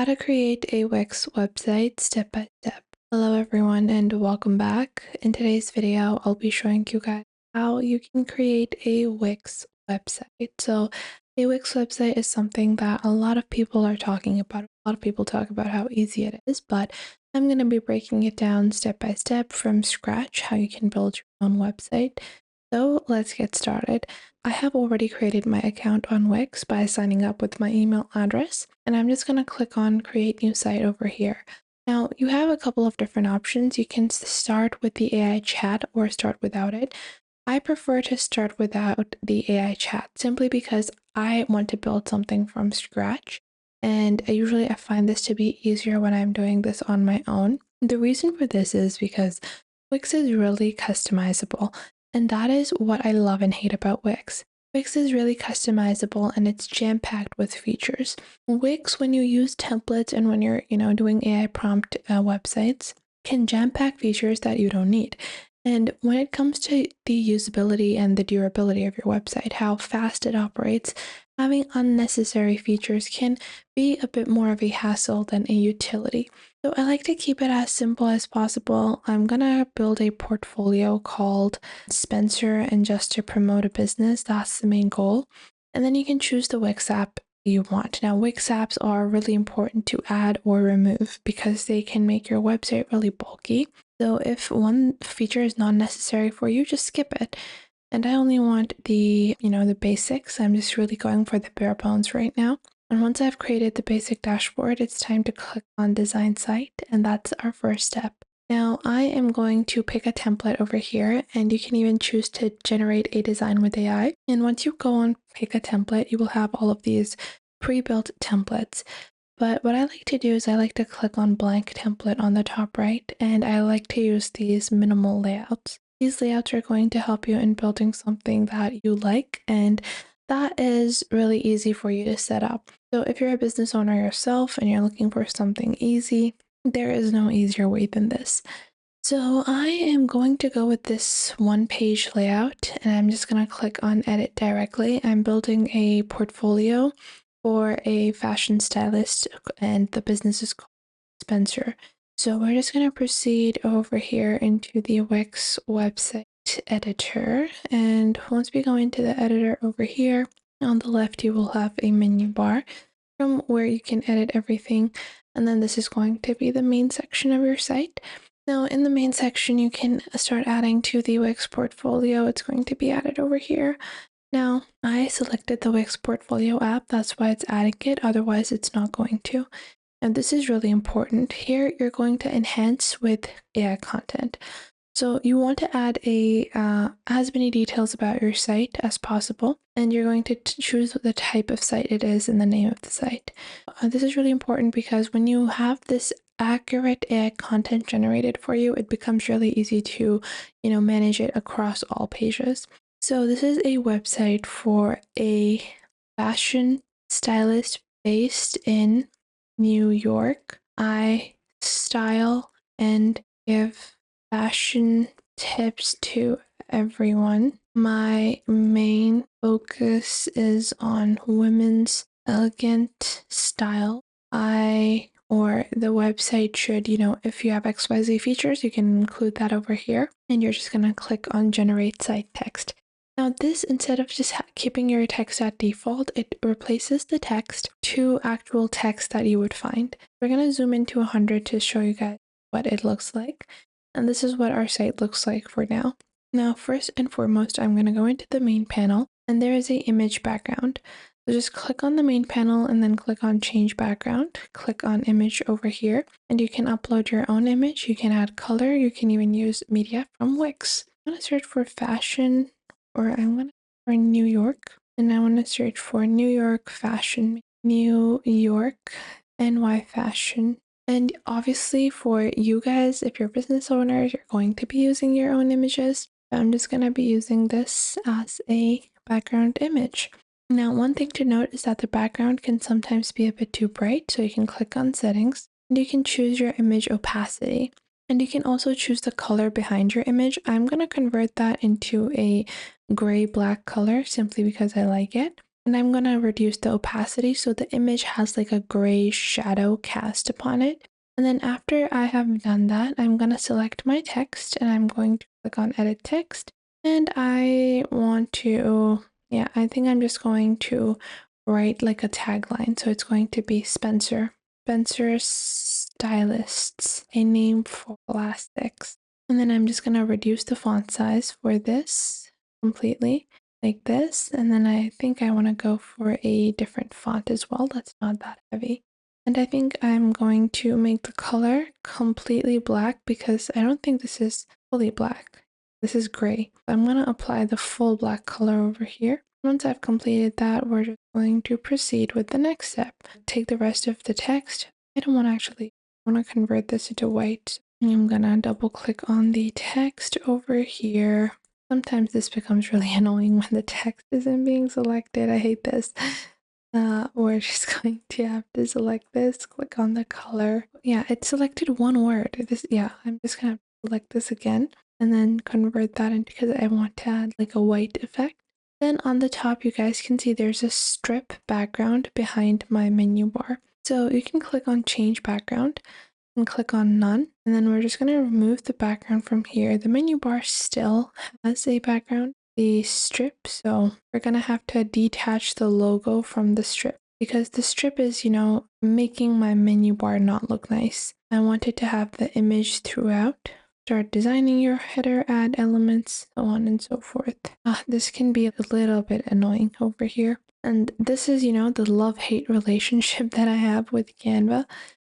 How to create a Wix website step by step. Hello everyone and welcome back. In today's video, I'll be showing you guys how you can create a Wix website. So a Wix website is something that a lot of people are talking about. A lot of people talk about how easy it is, but I'm going to be breaking it down step by step from scratch, how you can build your own website. So let's get started. I have already created my account on Wix by signing up with my email address, and I'm just going to click on create new site over here. Now you have a couple of different options. You can start with the AI chat or start without it. I prefer to start without the AI chat simply because I want to build something from scratch. And I find this to be easier when I'm doing this on my own. The reason for this is because Wix is really customizable. And that is what I love and hate about Wix. Wix is really customizable and it's jam-packed with features. Wix, when you use templates and when you're, doing AI prompt websites, can jam-pack features that you don't need. And when it comes to the usability and the durability of your website, how fast it operates, having unnecessary features can be a bit more of a hassle than a utility. So I like to keep it as simple as possible. I'm gonna build a portfolio called Spencer, and just to promote a business, that's the main goal. And then you can choose the Wix app you want. Now, Wix apps are really important to add or remove because they can make your website really bulky. So if one feature is not necessary for you, just skip it. And I only want the basics. I'm just really going for the bare bones right now. And once I've created the basic dashboard, it's time to click on design site, and that's our first step. Now I am going to pick a template over here, and you can even choose to generate a design with AI. And once you go on pick a template, you will have all of these pre-built templates. But what I like to do is I like to click on blank template on the top right, and I like to use these minimal layouts. These layouts are going to help you in building something that you like, and that is really easy for you to set up. So if you're a business owner yourself and you're looking for something easy, there is no easier way than this. So I am going to go with this one-page layout, and I'm just going to click on edit directly. I'm building a portfolio for a fashion stylist, and the business is called Spencer. So we're just going to proceed over here into the Wix website editor. And once we go into the editor over here, on the left, you will have a menu bar from where you can edit everything. And then this is going to be the main section of your site. Now in the main section, you can start adding to the Wix portfolio. It's going to be added over here. Now I selected the Wix portfolio app. That's why it's adding it. Otherwise it's not going to. And this is really important. Here, you're going to enhance with AI content. So you want to add as many details about your site as possible, and you're going to choose the type of site it is and the name of the site. This is really important because when you have this accurate AI content generated for you, it becomes really easy to, manage it across all pages. So this is a website for a fashion stylist based in New York. I style and give fashion tips to everyone. My main focus is on women's elegant style. Or the website should, if you have XYZ features, you can include that over here. And you're just going to click on generate site text. Now this, instead of just keeping your text at default, it replaces the text to actual text that you would find. We're going to zoom into 100 to show you guys what it looks like. And this is what our site looks like for now. Now, first and foremost, I'm going to go into the main panel, and there is an image background. So just click on the main panel and then click on change background. Click on image over here, and you can upload your own image. You can add color. You can even use media from Wix. I'm going to search for fashion, or I'm going to for New York, and I want to search for New York fashion, New York, NY fashion. And obviously for you guys, if you're business owners, you're going to be using your own images. I'm just going to be using this as a background image. Now, one thing to note is that the background can sometimes be a bit too bright, so you can click on settings and you can choose your image opacity. And you can also choose the color behind your image. I'm going to convert that into a gray-black color simply because I like it. and I'm going to reduce the opacity so the image has like a gray shadow cast upon it. And then after I have done that, I'm going to select my text and I'm going to click on edit text. And I want to, yeah, I think I'm just going to write like a tagline. So it's going to be Spencer Stylists, a name for elastics. And then I'm just going to reduce the font size for this completely like this. And then I think I want to go for a different font as well. That's not that heavy. And I think I'm going to make the color completely black because I don't think this is fully black. This is gray. I'm going to apply the full black color over here. Once I've completed that, we're just going to proceed with the next step. Take the rest of the text. I don't want to actually want to convert this into white. I'm going to double click on the text over here. Sometimes this becomes really annoying when the text isn't being selected. I hate this. We're just going to have to select this, click on the color. Yeah, it selected one word. I'm just gonna select this again and then convert that into, because I want to add like a white effect. Then on the top, you guys can see there's a strip background behind my menu bar. So you can click on change background and click on none. And then we're just going to remove the background from here. The menu bar still has a background, the strip. So we're going to have to detach the logo from the strip because the strip is, making my menu bar not look nice. I want it to have the image throughout. Start designing your header, add elements, so on and so forth. This can be a little bit annoying over here. And this is, the love-hate relationship that I have with Canva.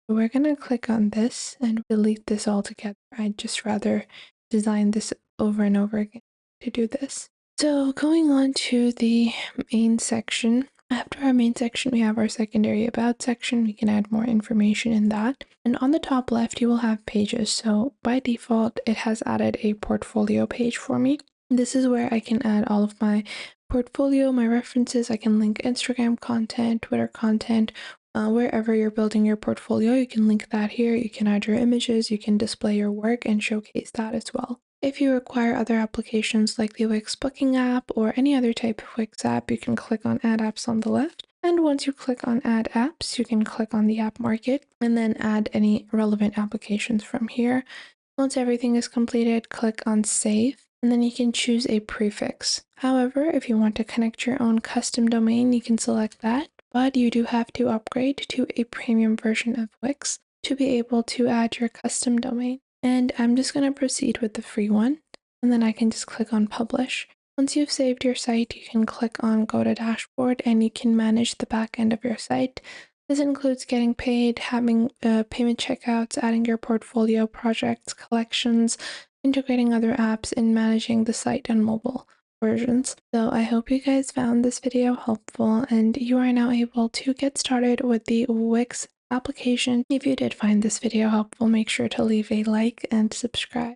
We're gonna click on this and delete this altogether. I'd just rather design this over and over again to do this. So going on to the main section. After our main section, we have our secondary about section. We can add more information in that. And on the top left, you will have pages. So by default, it has added a portfolio page for me. This is where I can add all of my portfolio, my references. I can link Instagram content, Twitter content, wherever you're building your portfolio, you can link that here. You can add your images, you can display your work and showcase that as well. If you require other applications like the Wix booking app or any other type of Wix app, you can click on add apps on the left. And once you click on add apps, you can click on the app market and then add any relevant applications from here. Once everything is completed, click on save. And then you can choose a prefix. However, if you want to connect your own custom domain, you can select that. But you do have to upgrade to a premium version of Wix to be able to add your custom domain. And I'm just going to proceed with the free one, and then I can just click on publish. Once you've saved your site, you can click on go to dashboard and you can manage the back end of your site. This includes getting paid, having payment checkouts, adding your portfolio, projects, collections, integrating other apps, and managing the site and mobile versions. So I hope you guys found this video helpful and you are now able to get started with the Wix application. If you did find this video helpful, make sure to leave a like and subscribe.